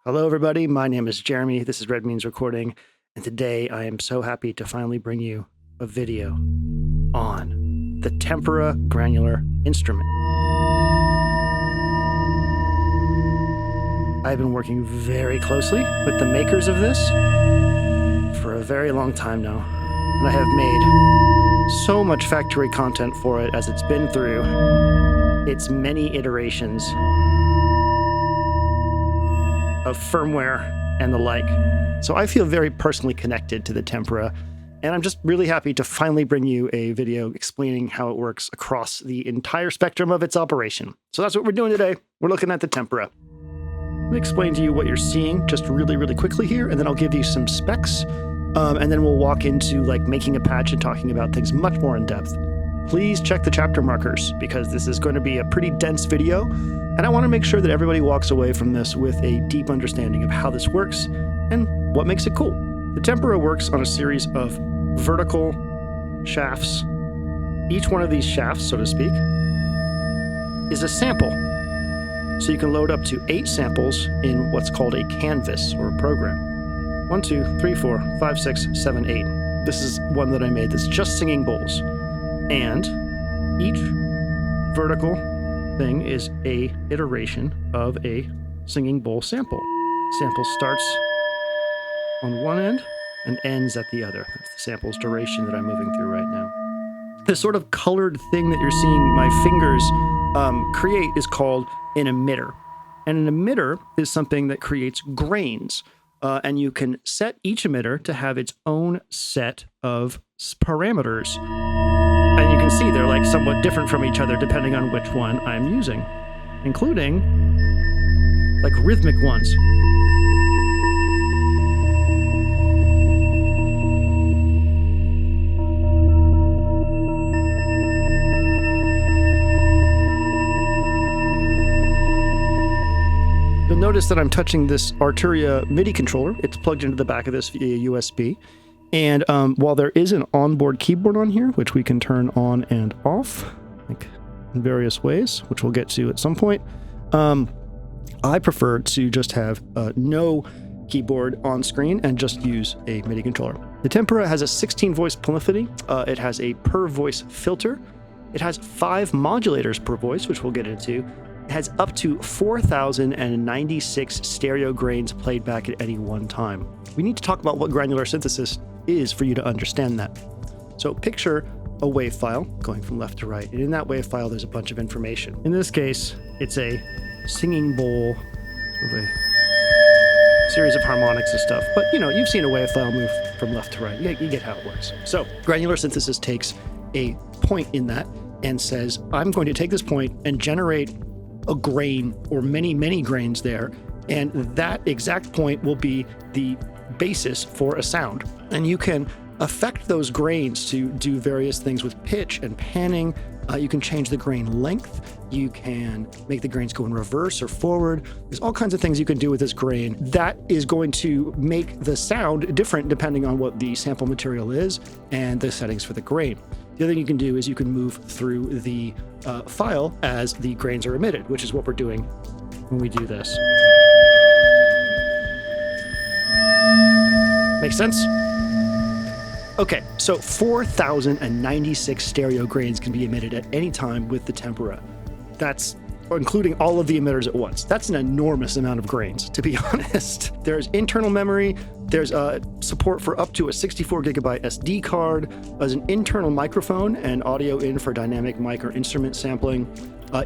Hello, everybody. My name is Jeremy. This is Red Means Recording, and today I am so happy to finally bring you a video on the Tempera granular instrument. I've been working very closely with the makers of this for a very long time now, and I have made so much factory content for it as it's been through its many iterations of firmware and the like. So I feel very personally connected to the Tempera, and I'm just really happy to finally bring you a video explaining how it works across the entire spectrum of its operation. So that's what we're doing today. We're looking at the Tempera. Let me explain to you what you're seeing just really quickly here, and then I'll give you some specs, and then we'll walk into like making a patch and talking about things much more in depth. Please check the chapter markers because this is going to be a pretty dense video, and I want to make sure that everybody walks away from this with a deep understanding of how this works and what makes it cool. The Tempera works on a series of vertical shafts. Each one of these shafts, so to speak, is a sample. So you can load up to 8 samples in what's called a canvas or a program. 1, 2, 3, 4, 5, 6, 7, 8. This is one that I made that's just singing bowls. And each vertical thing is a iteration of a singing bowl sample. Sample starts on one end and ends at the other. That's the sample's duration that I'm moving through right now. This sort of colored thing that you're seeing my fingers create is called an emitter. And an emitter is something that creates grains. And you can set each emitter to have its own set of parameters. And you can see they're like somewhat different from each other depending on which one I'm using, including like rhythmic ones. You'll notice that I'm touching this Arturia MIDI controller. It's plugged into the back of this via USB. And while there is an onboard keyboard on here, which we can turn on and off, like in various ways, which we'll get to at some point, I prefer to just have no keyboard on screen and just use a MIDI controller. The Tempera has a 16-voice polyphony. It has a per-voice filter. It has 5 modulators per voice, which we'll get into. It has up to 4,096 stereo grains played back at any one time. We need to talk about what granular synthesis is for you to understand that. So picture a WAV file going from left to right, and in that WAV file there's a bunch of information. In this case, it's a singing bowl, sort of a series of harmonics and stuff. But you know, you've seen a WAV file move from left to right. You get how it works. So granular synthesis takes a point in that and says, I'm going to take this point and generate a grain or many grains there, and that exact point will be the basis for a sound. And you can affect those grains to do various things with pitch and panning. You can change the grain length. You can make the grains go in reverse or forward. There's all kinds of things you can do with this grain that is going to make the sound different depending on what the sample material is and the settings for the grain. The other thing you can do is you can move through the file as the grains are emitted, which is what we're doing when we do this. Make sense? Okay, so 4,096 stereo grains can be emitted at any time with the Tempera. That's including all of the emitters at once. That's an enormous amount of grains, to be honest. There's internal memory. There's support for up to a 64 gigabyte SD card. There's an internal microphone and audio in for dynamic mic or instrument sampling.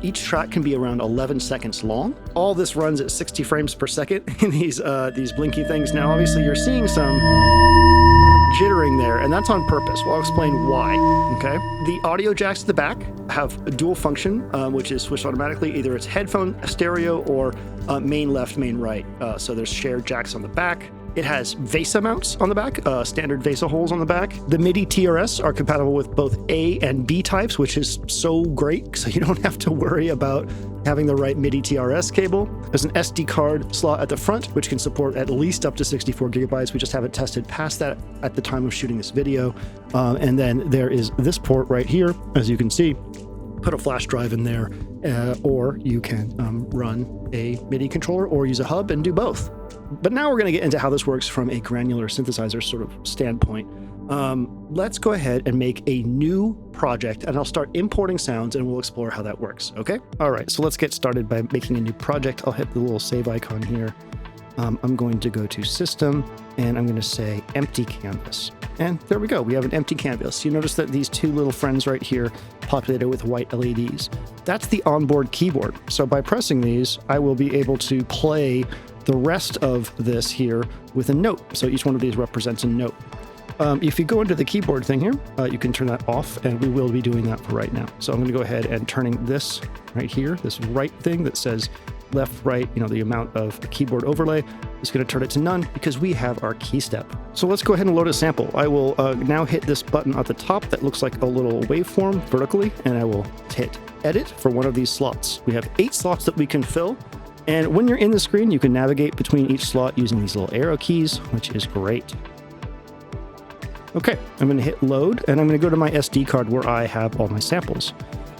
Each track can be around 11 seconds long. All this runs at 60 frames per second in these blinky things. Now, obviously, you're seeing some jittering there, and that's on purpose. Well, I'll explain why, okay? The audio jacks at the back have a dual function, which is switched automatically. Either it's headphone stereo or main left, main right. So there's shared jacks on the back. It has VESA mounts on the back, standard VESA holes on the back. The MIDI TRS are compatible with both A and B types, which is so great, so you don't have to worry about having the right MIDI TRS cable. There's an SD card slot at the front, which can support at least up to 64 gigabytes. We just haven't tested past that at the time of shooting this video. And then there is this port right here, as you can see, put a flash drive in there, or you can run a MIDI controller or use a hub and do both. But now we're going to get into how this works from a granular synthesizer sort of standpoint. Let's go ahead and make a new project, and I'll start importing sounds and we'll explore how that works, okay? All right, so let's get started by making a new project. I'll hit the little save icon here. I'm going to go to System, and I'm going to say Empty Canvas. And there we go, we have an empty canvas. You notice that these two little friends right here populated with white LEDs. That's the onboard keyboard. So by pressing these, I will be able to play the rest of this here with a note. So each one of these represents a note. If you go into the keyboard thing here, you can turn that off, and we will be doing that for right now. So I'm going to go ahead and turning this right here, this right thing that says left, right, the amount of keyboard overlay, is going to turn it to none because we have our key step. So let's go ahead and load a sample. I will now hit this button at the top that looks like a little waveform vertically, and I will hit edit for one of these slots. We have 8 slots that we can fill. And when you're in the screen, you can navigate between each slot using these little arrow keys, which is great. Okay, I'm going to hit load, and I'm going to go to my SD card where I have all my samples.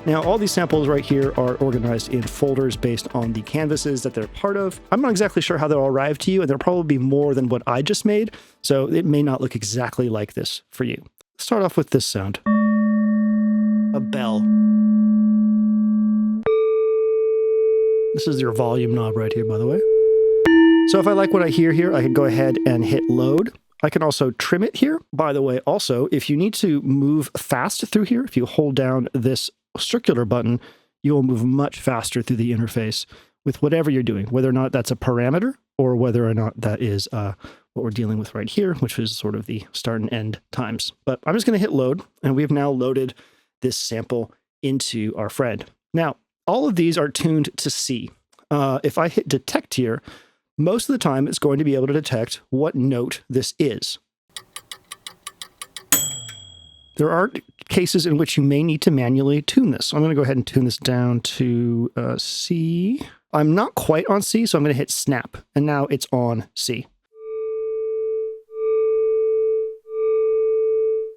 Now, all these samples right here are organized in folders based on the canvases that they're part of. I'm not exactly sure how they'll arrive to you, and there'll probably be more than what I just made, so it may not look exactly like this for you. Let's start off with this sound. A bell. This is your volume knob right here, by the way. So if I like what I hear here, I can go ahead and hit load. I can also trim it here. By the way, also, if you need to move fast through here, if you hold down this circular button, you will move much faster through the interface with whatever you're doing, whether or not that's a parameter or whether or not that is what we're dealing with right here, which is sort of the start and end times. But I'm just going to hit load, and we've now loaded this sample into our friend. Now, all of these are tuned to C. If I hit detect here, most of the time it's going to be able to detect what note this is. There are cases in which you may need to manually tune this. So I'm going to go ahead and tune this down to C. I'm not quite on C, so I'm going to hit snap, and now it's on C.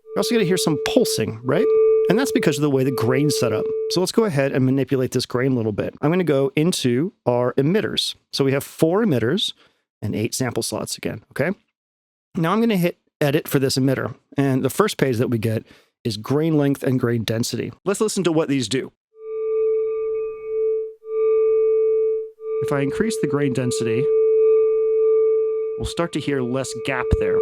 You're also going to hear some pulsing, right? And that's because of the way the grain's set up. So let's go ahead and manipulate this grain a little bit. I'm going to go into our emitters. So we have 4 emitters and 8 sample slots again, okay? Now I'm going to hit edit for this emitter. And the first page that we get is grain length and grain density. Let's listen to what these do. If I increase the grain density, we'll start to hear less gap there.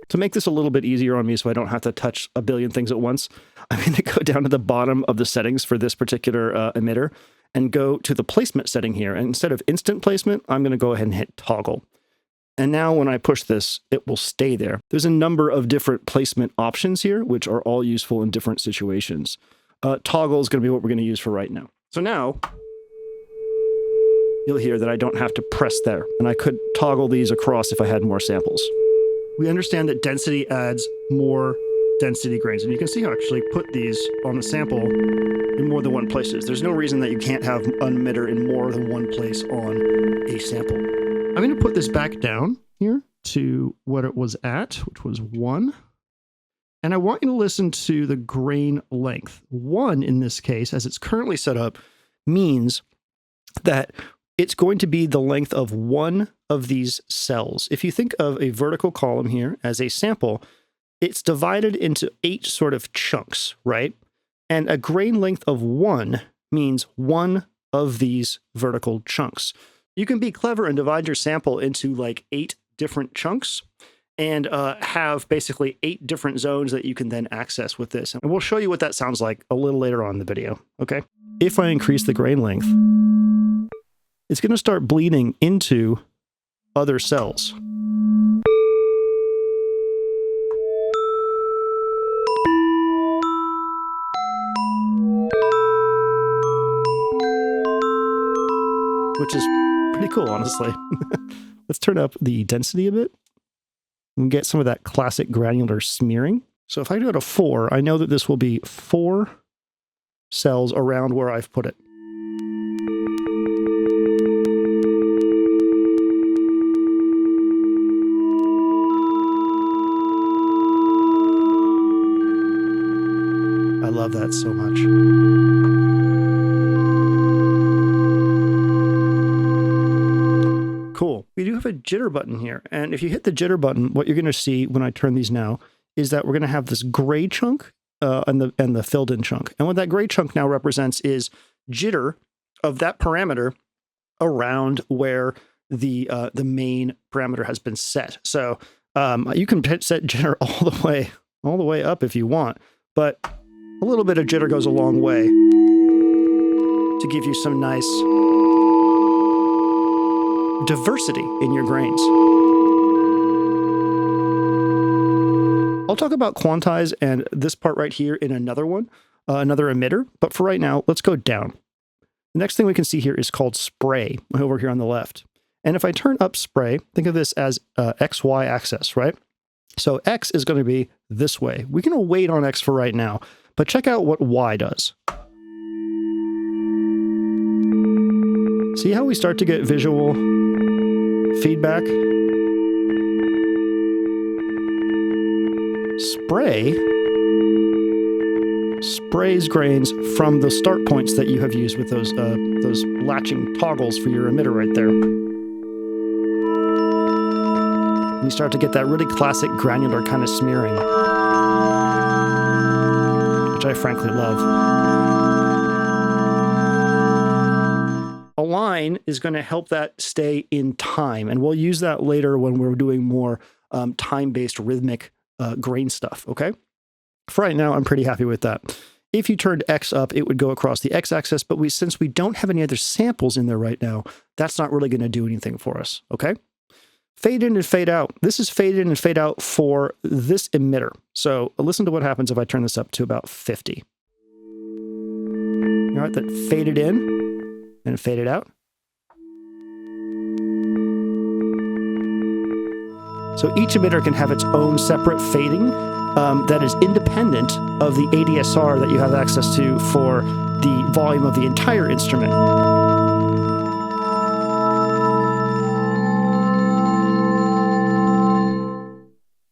To make this a little bit easier on me so I don't have to touch a billion things at once, I'm going to go down to the bottom of the settings for this particular emitter and go to the placement setting here. And instead of instant placement, I'm going to go ahead and hit toggle. And now when I push this, it will stay there. There's a number of different placement options here, which are all useful in different situations. Toggle is going to be what we're going to use for right now. So now you'll hear that I don't have to press there, and I could toggle these across if I had more samples. We understand that density adds more density grains, and you can see how I actually put these on the sample in more than one places. There's no reason that you can't have an emitter in more than one place on a sample. I'm going to put this back down here to what it was at, which was 1. And I want you to listen to the grain length. 1 in this case, as it's currently set up, means that it's going to be the length of one of these cells. If you think of a vertical column here as a sample, it's divided into 8 sort of chunks, right? And a grain length of 1 means one of these vertical chunks. You can be clever and divide your sample into like 8 different chunks and have basically 8 different zones that you can then access with this. And we'll show you what that sounds like a little later on in the video, okay? If I increase the grain length, it's going to start bleeding into other cells. Which is pretty cool, honestly. Let's turn up the density a bit and get some of that classic granular smearing. So if I go to 4, I know that this will be 4 cells around where I've put it. I love that so much. Cool. We do have a jitter button here. And if you hit the jitter button, what you're going to see when I turn these now is that we're going to have this gray chunk and the filled in chunk. And what that gray chunk now represents is jitter of that parameter around where the main parameter has been set. So you can set jitter all the way up if you want, but a little bit of jitter goes a long way to give you some nice diversity in your grains. I'll talk about quantize and this part right here in another one, another emitter, but for right now, let's go down. The next thing we can see here is called spray over here on the left. And if I turn up spray, think of this as XY axis, right? So X is going to be this way. We can wait on X for right now, but check out what Y does. See how we start to get visual feedback? Spray sprays grains from the start points that you have used with those latching toggles for your emitter right there. And you start to get that really classic granular kind of smearing, which I frankly love. A line is going to help that stay in time, and we'll use that later when we're doing more time-based rhythmic grain stuff, okay? For right now, I'm pretty happy with that. If you turned X up, it would go across the X-axis, but since we don't have any other samples in there right now, that's not really going to do anything for us, okay? Fade in and fade out. This is fade in and fade out for this emitter. So listen to what happens if I turn this up to about 50. All right, that faded in and faded out. So each emitter can have its own separate fading that is independent of the ADSR that you have access to for the volume of the entire instrument.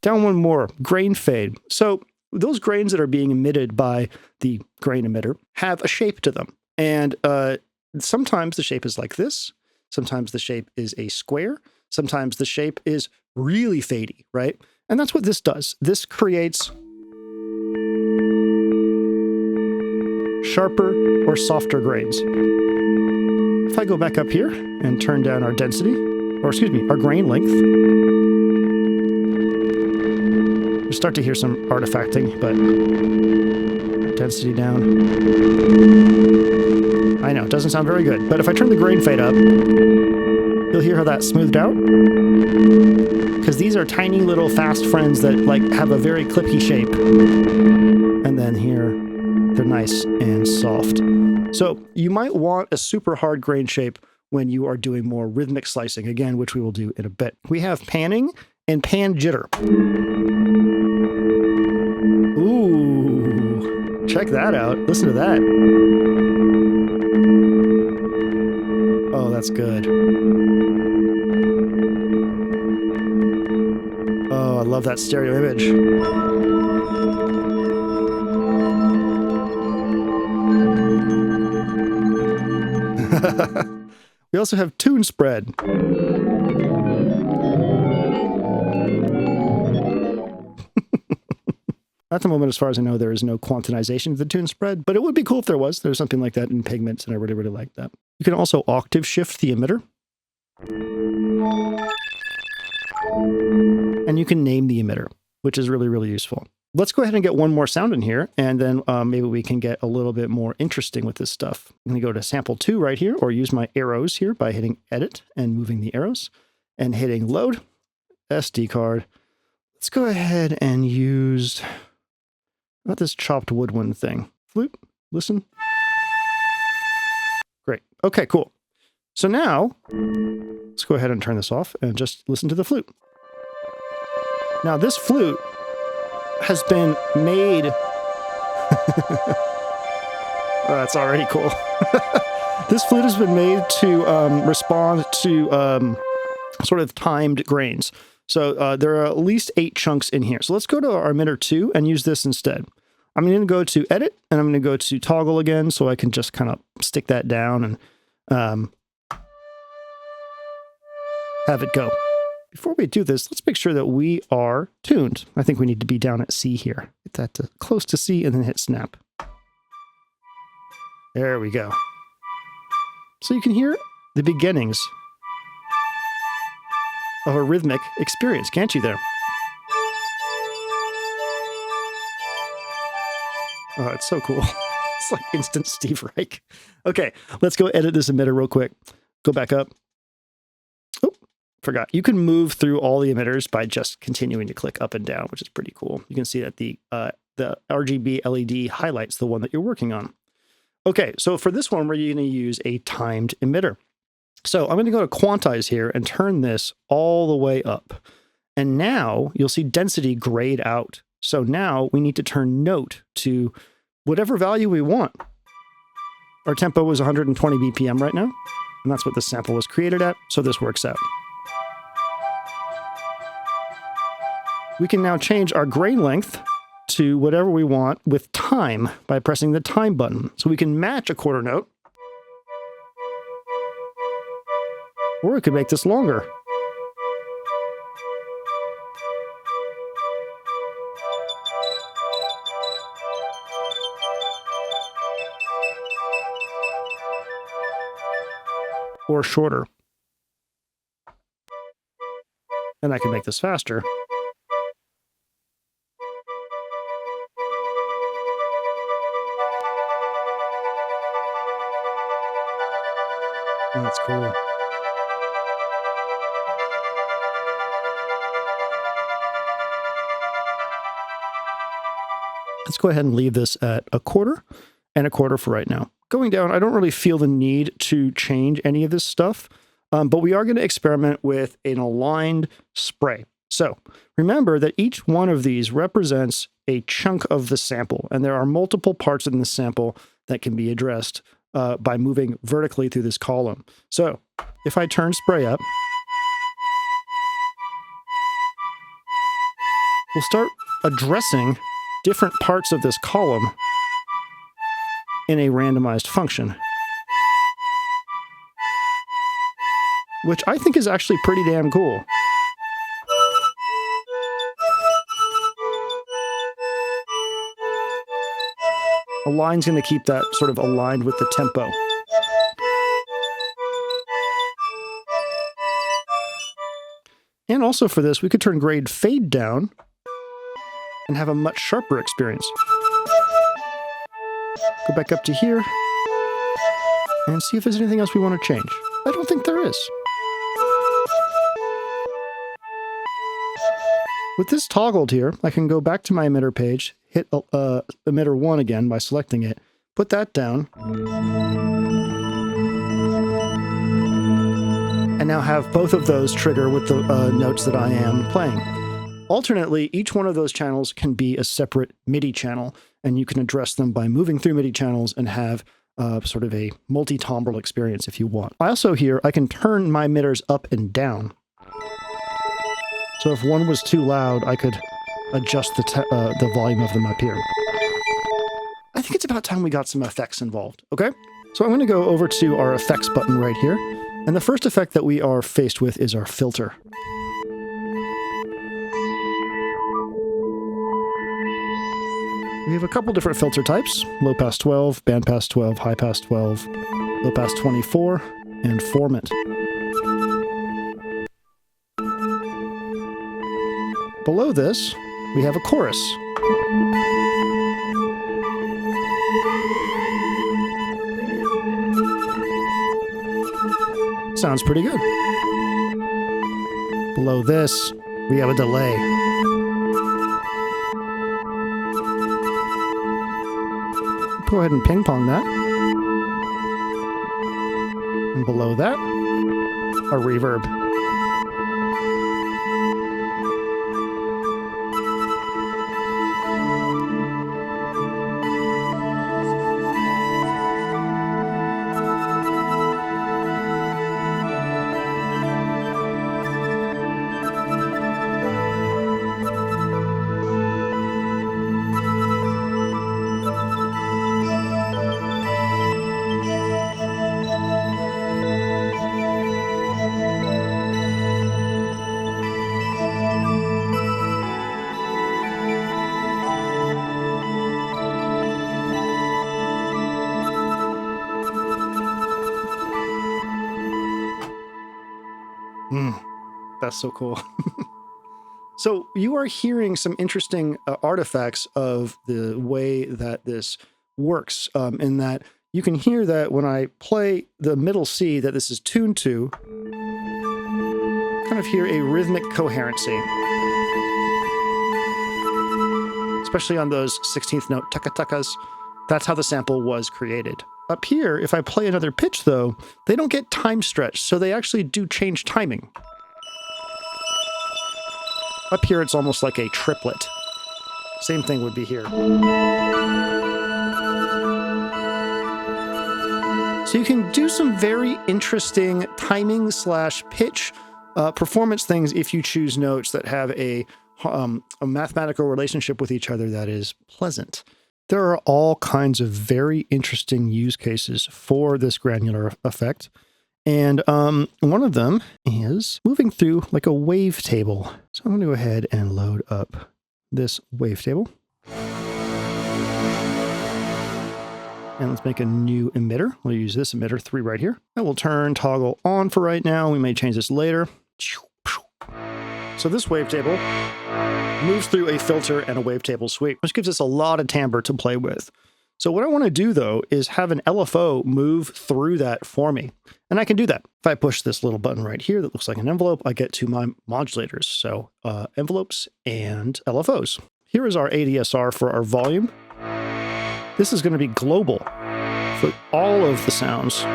Down one more, grain fade. So those grains that are being emitted by the grain emitter have a shape to them. And sometimes the shape is like this. Sometimes the shape is a square. Sometimes the shape is really fadey, right? And that's what this does. This creates sharper or softer grains. If I go back up here and turn down our density, or excuse me, our grain length, you start to hear some artifacting, but density down. I know, it doesn't sound very good, but if I turn the grain fade up, you'll hear how that smoothed out. Because these are tiny little fast friends that like have a very clippy shape. And then here, they're nice and soft. So you might want a super hard grain shape when you are doing more rhythmic slicing, again, which we will do in a bit. We have panning and pan jitter. Ooh, check that out. Listen to that. Oh, that's good. Oh, I love that stereo image. We also have tune spread. At the moment, as far as I know, there is no quantization of the tune spread, but it would be cool if there was. There's something like that in Pigments, and I really, really like that. You can also octave shift the emitter. And you can name the emitter, which is really, really useful. Let's go ahead and get one more sound in here, and then maybe we can get a little bit more interesting with this stuff. I'm going to go to sample 2 right here, or use my arrows here by hitting edit and moving the arrows, and hitting load, SD card. Let's go ahead and use about this chopped woodwind thing. Flute, listen. Great. Okay, cool. So now, let's go ahead and turn this off and just listen to the flute. Now this flute has been made. Oh, that's already cool. This flute has been made to respond to sort of timed grains. So there are at least 8 chunks in here. So let's go to our emitter 2 and use this instead. I'm going to go to edit and I'm going to go to toggle again so I can just kind of stick that down and have it go. Before we do this, let's make sure that we are tuned. I think we need to be down at C here. Get that to close to C and then hit snap. There we go. So you can hear the beginnings of a rhythmic experience, can't you there? Oh, it's so cool. It's like instant Steve Reich. Okay, let's go edit this emitter real quick. Go back up. Oh, forgot. You can move through all the emitters by just continuing to click up and down, which is pretty cool. You can see that the RGB LED highlights the one that you're working on. Okay, so for this one, we're going to use a timed emitter. So I'm going to go to quantize here and turn this all the way up. And now you'll see density grayed out. So now we need to turn note to whatever value we want. Our tempo is 120 BPM right now, and that's what this sample was created at, so this works out. We can now change our grain length to whatever we want with time by pressing the time button. So we can match a quarter note, or we could make this longer. Or shorter. And I can make this faster. That's cool. Let's go ahead and leave this at a quarter and a quarter for right now. Going down, I don't really feel the need to change any of this stuff, but we are going to experiment with an aligned spray. So remember that each one of these represents a chunk of the sample, and there are multiple parts in the sample that can be addressed by moving vertically through this column. So if I turn spray up, we'll start addressing different parts of this column in a randomized function, which I think is actually pretty damn cool. A line's going to keep that sort of aligned with the tempo. And also for this, we could turn grade fade down and have a much sharper experience. Go back up to here and see if there's anything else we want to change. I don't think there is. With this toggled here, I can go back to my emitter page, hit emitter 1 again by selecting it, put that down, and now have both of those trigger with the notes that I am playing. Alternately, each one of those channels can be a separate MIDI channel, and you can address them by moving through MIDI channels and have sort of a multi-timbral experience if you want. I also here, I can turn my emitters up and down. So if one was too loud, I could adjust the volume of them up here. I think it's about time we got some effects involved, okay? So I'm going to go over to our effects button right here, and the first effect that we are faced with is our filter. We have a couple different filter types: low pass 12, band pass 12, high pass 12, low pass 24, and formant. Below this, we have a chorus. Sounds pretty good. Below this, we have a delay. Go ahead and ping pong that. And below that, a reverb. That's so cool. So you are hearing some interesting artifacts of the way that this works, in that you can hear that when I play the middle C that this is tuned to, kind of hear a rhythmic coherency, especially on those 16th note tucka-tuckas. That's how the sample was created. Up here, if I play another pitch though, they don't get time stretched, so they actually do change timing. Up here, it's almost like a triplet. Same thing would be here. So you can do some very interesting timing / pitch performance things if you choose notes that have a mathematical relationship with each other that is pleasant. There are all kinds of very interesting use cases for this granular effect. And one of them is moving through like a wavetable. So I'm going to go ahead and load up this wavetable. And let's make a new emitter. We'll use this emitter 3 right here. And we'll turn toggle on for right now. We may change this later. So this wavetable moves through a filter and a wavetable sweep, which gives us a lot of timbre to play with. So what I want to do, though, is have an LFO move through that for me. And I can do that. If I push this little button right here that looks like an envelope, I get to my modulators. So envelopes and LFOs. Here is our ADSR for our volume. This is going to be global for all of the sounds.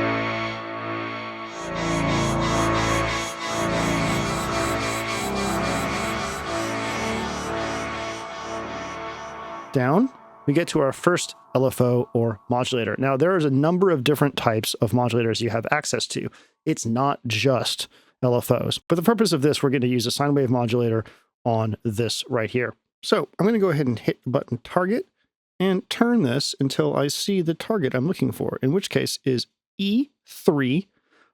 Down, we get to our first LFO or modulator. Now, there is a number of different types of modulators you have access to. It's not just LFOs. For the purpose of this, we're going to use a sine wave modulator on this right here. So I'm going to go ahead and hit the button target and turn this until I see the target I'm looking for, in which case is E3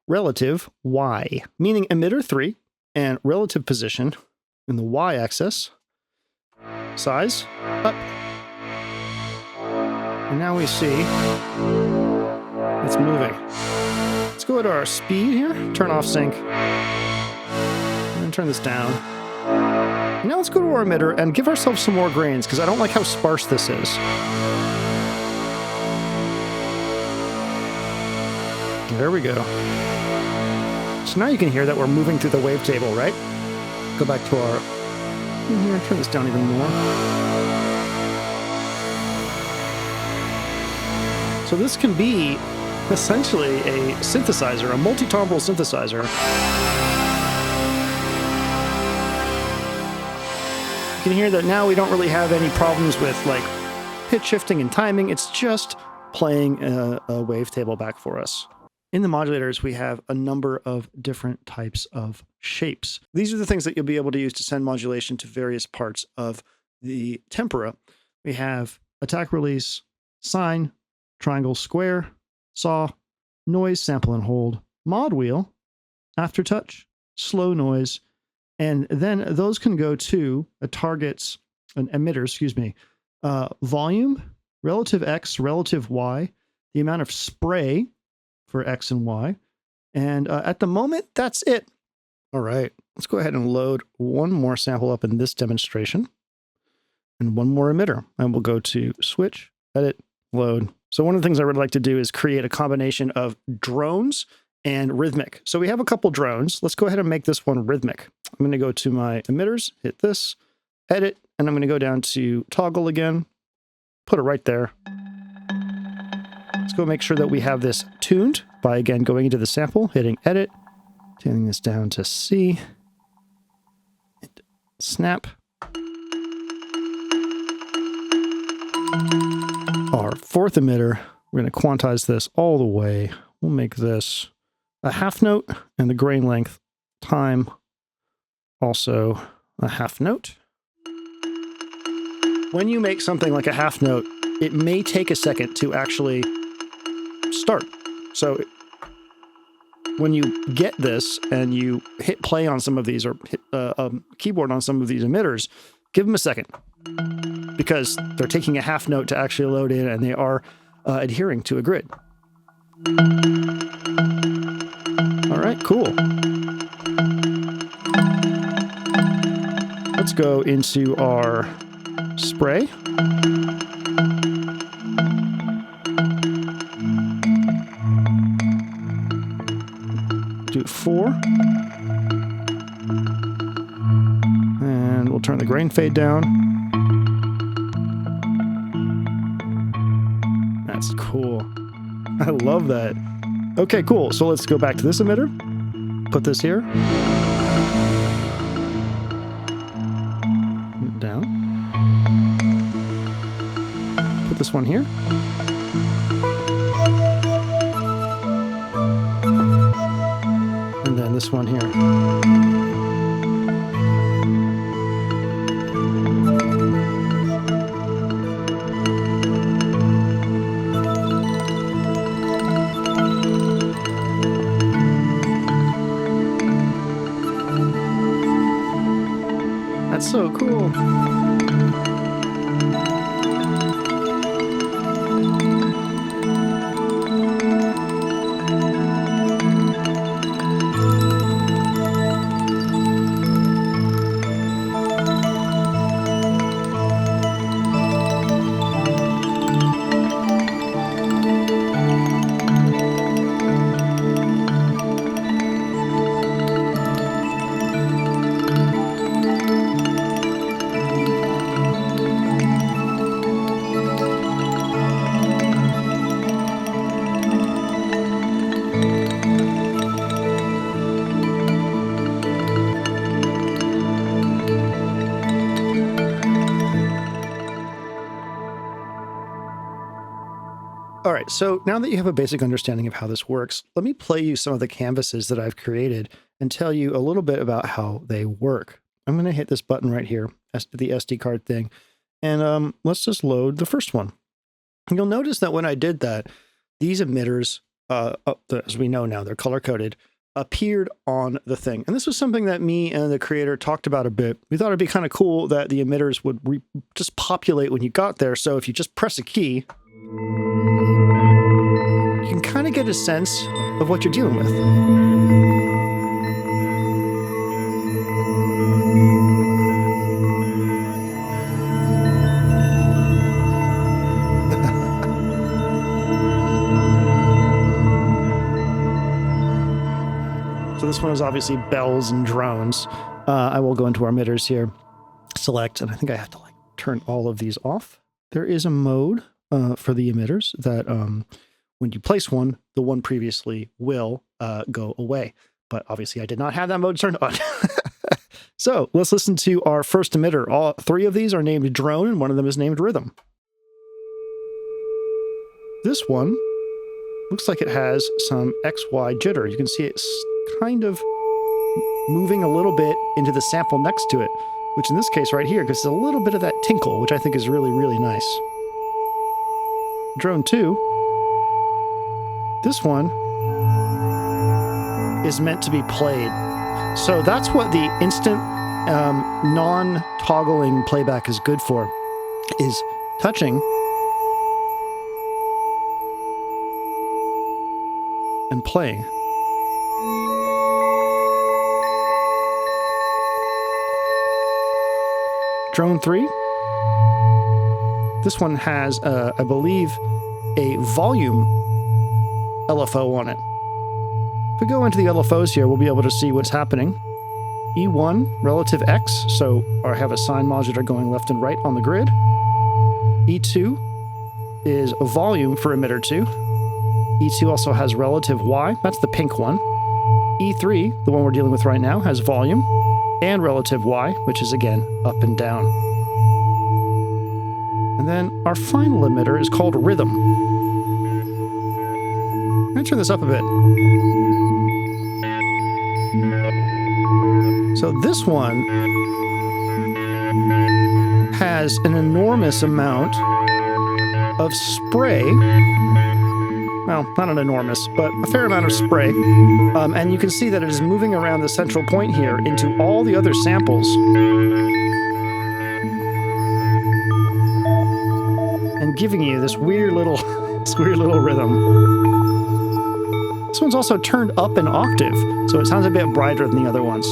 relative Y, meaning emitter 3 and relative position in the Y-axis, size up. And now we see it's moving. Let's go to our speed here, turn off sync, and turn this down. Now let's go to our emitter and give ourselves some more grains, because I don't like how sparse this is. There we go. So now you can hear that we're moving through the wavetable, right? Go back to our... Here, turn this down even more. So this can be essentially a synthesizer, a multi-timbral synthesizer. You can hear that now we don't really have any problems with like pitch shifting and timing. It's just playing a wavetable back for us. In the modulators, we have a number of different types of shapes. These are the things that you'll be able to use to send modulation to various parts of the tempera. We have attack release, sine, triangle, square, saw, noise, sample and hold, mod wheel, aftertouch, slow noise, and then those can go to a target's, an emitter, excuse me, volume, relative X, relative Y, the amount of spray for X and Y. And at the moment, that's it. All right, let's go ahead and load one more sample up in this demonstration and one more emitter. And we'll go to switch, edit, load. So one of the things I would like to do is create a combination of drones and rhythmic. So we have a couple drones. Let's go ahead and make this one rhythmic. I'm going to go to my emitters, hit this, edit, and I'm going to go down to toggle again, put it right there. Let's go make sure that we have this tuned by, again, going into the sample, hitting edit, turning this down to C, hit snap. Our fourth emitter, we're going to quantize this all the way. We'll make this a half note, and the grain length time also a half note. When you make something like a half note, it may take a second to actually start. So when you get this and you hit play on some of these, or hit keyboard on some of these emitters, give them a second, because they're taking a half note to actually load in, and they are adhering to a grid. All right, cool. go into our spray. Do 4. And we'll turn the grain fade down. That's cool. I love that. Okay, cool. So let's go back to this emitter. Put this here. Down. Put this one here. And then this one here. That's so cool. All right, so now that you have a basic understanding of how this works, let me play you some of the canvases that I've created and tell you a little bit about how they work. I'm going to hit this button right here, the SD card thing, and let's just load the first one. And you'll notice that when I did that, these emitters, as we know now, they're color-coded, appeared on the thing. And this was something that me and the creator talked about a bit. We thought it'd be kind of cool that the emitters would just populate when you got there. So if you just press a key, you can kind of get a sense of what you're dealing with. So this one is obviously bells and drones. I will go into our emitters here, select, and I think I have to like turn all of these off. There is a mode for the emitters that when you place one, the one previously will go away. But obviously I did not have that mode turned on. So let's listen to our first emitter. All 3 of these are named drone and one of them is named rhythm. This one looks like it has some XY jitter. You can see it's kind of moving a little bit into the sample next to it, which in this case right here gives a little bit of that tinkle, which I think is really, really nice. Drone 2, this one is meant to be played. So that's what the instant non-toggling playback is good for, is touching and playing. Drone 3. This one has, I believe, a volume LFO on it. If we go into the LFOs here, we'll be able to see what's happening. E1, relative X, so I have a sine modulator going left and right on the grid. E2 is a volume for emitter 2. E2 also has relative Y, that's the pink one. E3, the one we're dealing with right now, has volume and relative Y, which is again up and down. And then our final emitter is called rhythm. I'm going to turn this up a bit. So this one has an enormous amount of spray. Well, not an enormous, but a fair amount of spray. And you can see that it is moving around the central point here into all the other samples. And giving you this weird little rhythm. This one's also turned up an octave, so it sounds a bit brighter than the other ones.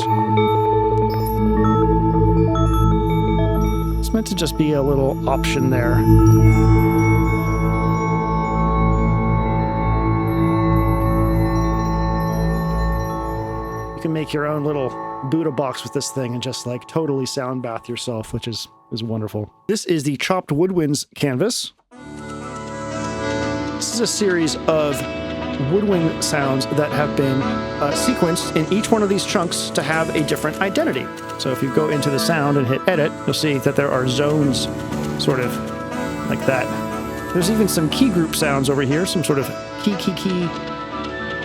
It's meant to just be a little option there. You can make your own little Buddha box with this thing and just like totally sound bath yourself, which is wonderful. This is the chopped woodwinds canvas. This is a series of woodwind sounds that have been sequenced in each one of these chunks to have a different identity. So if you go into the sound and hit edit, you'll see that there are zones sort of like that. There's even some key group sounds over here, some sort of key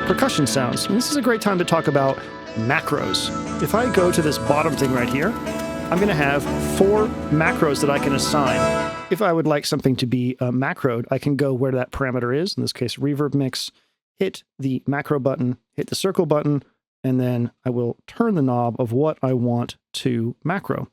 percussion sounds. And this is a great time to talk about macros. If I go to this bottom thing right here, I'm going to have 4 macros that I can assign. If I would like something to be macroed, I can go where that parameter is, in this case reverb mix, hit the macro button, hit the circle button, and then I will turn the knob of what I want to macro.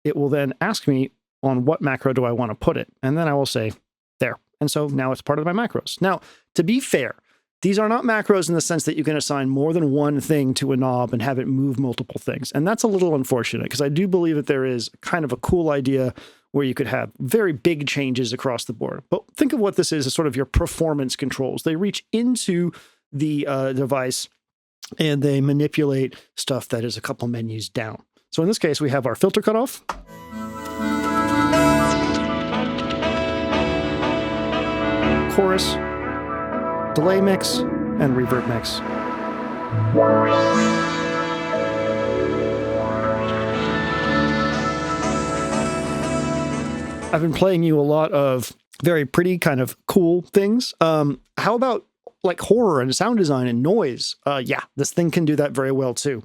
It will then ask me on what macro do I want to put it, and then I will say there. And so now it's part of my macros. Now, to be fair, these are not macros in the sense that you can assign more than one thing to a knob and have it move multiple things. And that's a little unfortunate because I do believe that there is kind of a cool idea where you could have very big changes across the board. But think of what this is as sort of your performance controls. They reach into the device and they manipulate stuff that is a couple menus down. So in this case, we have our filter cutoff. Chorus, delay mix, and reverb mix. I've been playing you a lot of very pretty kind of cool things. How about like horror and sound design and noise? Yeah, this thing can do that very well too.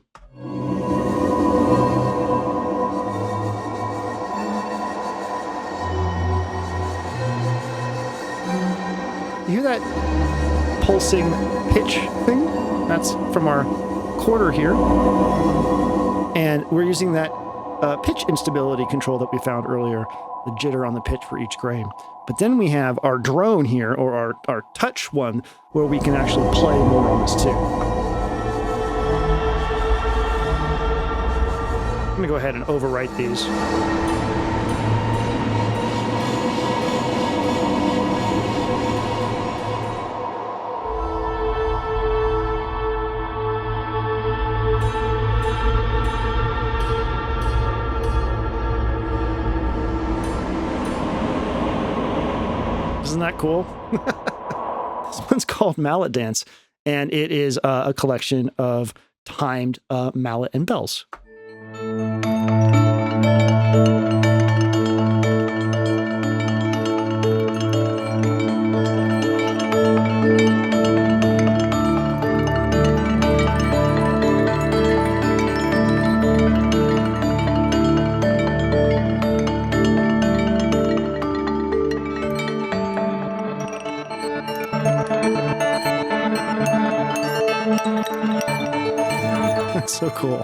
You hear that pulsing pitch thing? That's from our quarter here. And we're using that pitch instability control that we found earlier, the jitter on the pitch for each grain. But then we have our drone here, or our touch one, where we can actually play more on this too. I'm going to go ahead and overwrite these. Isn't that cool? This one's called Mallet Dance, and it is a collection of timed mallet and bells. That's so cool.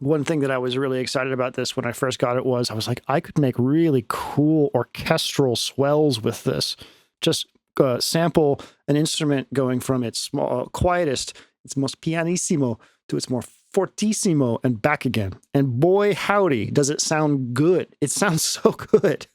One thing that I was really excited about this when I first got it was I was like, I could make really cool orchestral swells with this. Just sample an instrument going from its quietest, its most pianissimo, to its more fortissimo and back again. And boy, howdy, does it sound good. It sounds so good.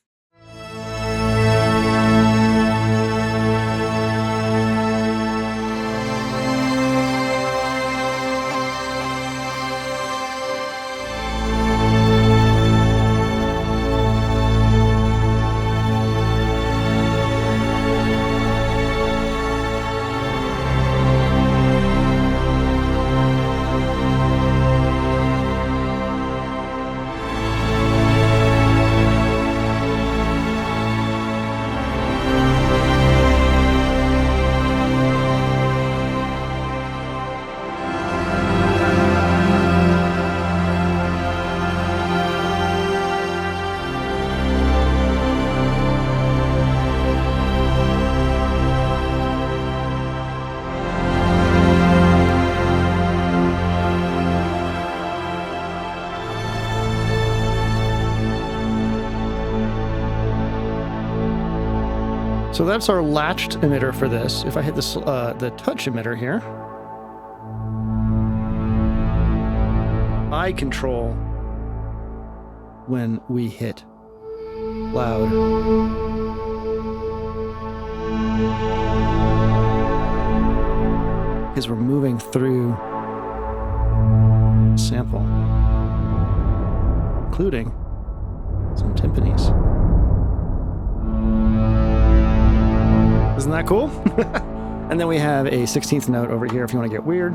So that's our latched emitter for this. If I hit this, the touch emitter here, I control when we hit loud. Because we're moving through sample, including some timpanis. Isn't that cool? And then we have a 16th note over here if you want to get weird.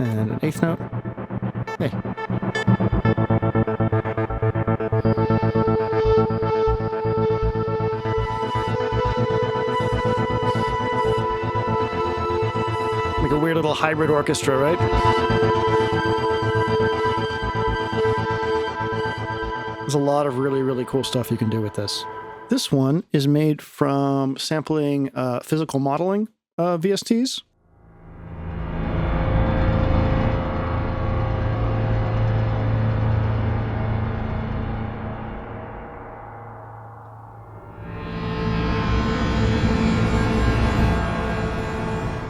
And an 8th note. Hey. Like a weird little hybrid orchestra, right? There's a lot of really, really cool stuff you can do with this. This one is made from sampling physical modeling VSTs.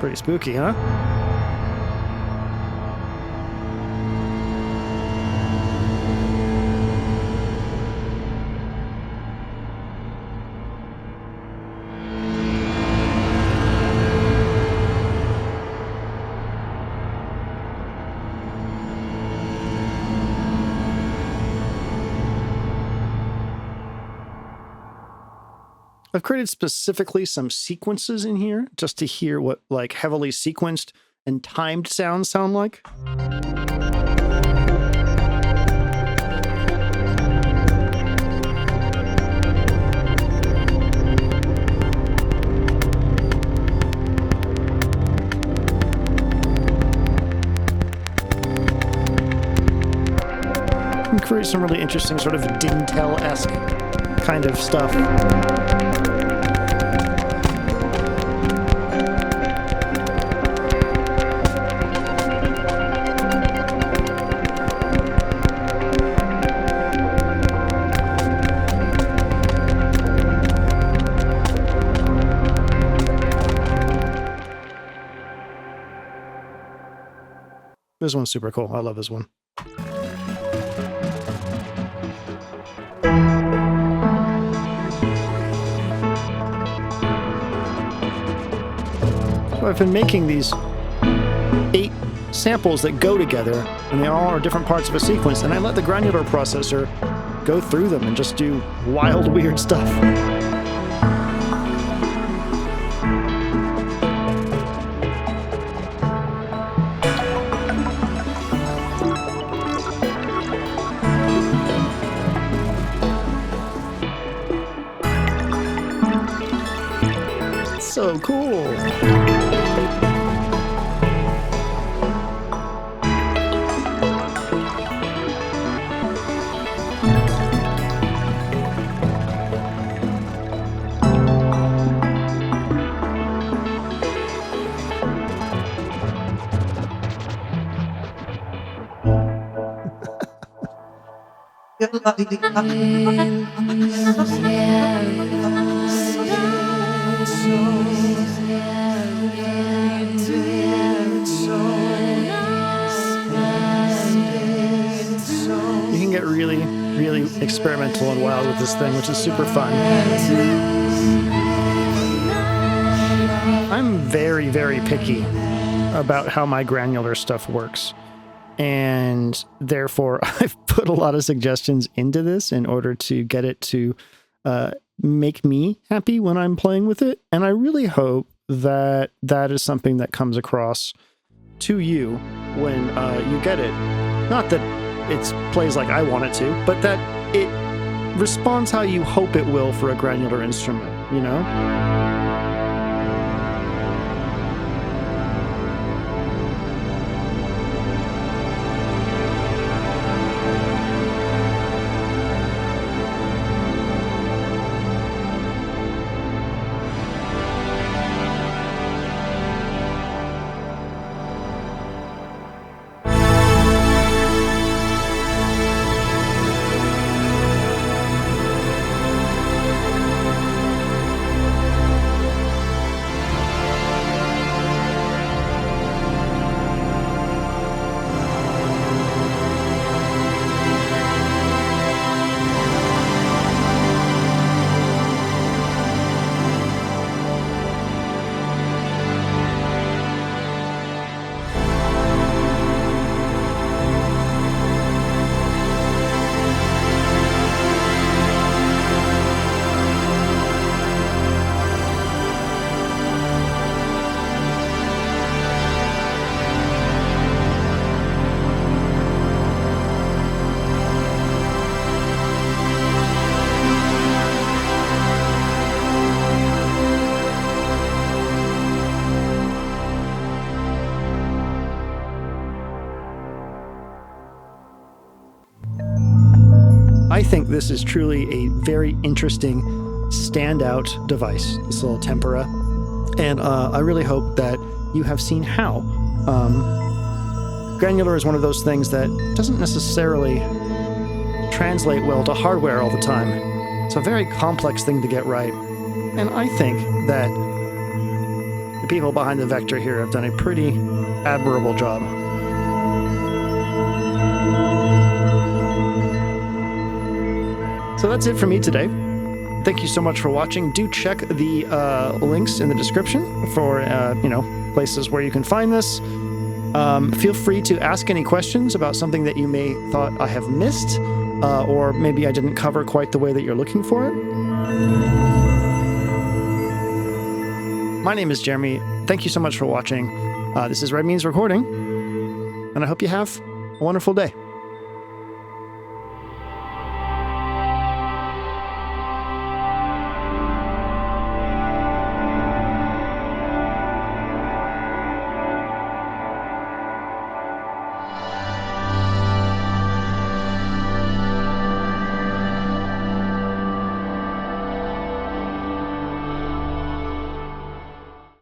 Pretty spooky, huh? I've created specifically some sequences in here just to hear what like heavily sequenced and timed sounds sound like. And create some really interesting sort of Dintel-esque kind of stuff. This one's super cool. I love this one. So I've been making these 8 samples that go together, and they all are different parts of a sequence, and I let the Granular processor go through them and just do wild, weird stuff. So cool. You can get really, really experimental and wild with this thing, which is super fun. I'm very, very picky about how my Granular stuff works. And therefore, I've put a lot of suggestions into this in order to get it to make me happy when I'm playing with it. And I really hope that that is something that comes across to you when you get it. Not that it plays like I want it to, but that it responds how you hope it will for a Granular instrument, you know? think this is truly a very interesting standout device, this little Tempera. And I really hope that you have seen how. Granular is one of those things that doesn't necessarily translate well to hardware all the time. It's a very complex thing to get right. And I think that the people behind the Vector here have done a pretty admirable job. So that's it for me today. Thank you so much for watching. Do check the links in the description for places where you can find this. Feel free to ask any questions about something that you may thought I have missed, or maybe I didn't cover quite the way that you're looking for it. My name is Jeremy. Thank you so much for watching. This is Red Means Recording, and I hope you have a wonderful day.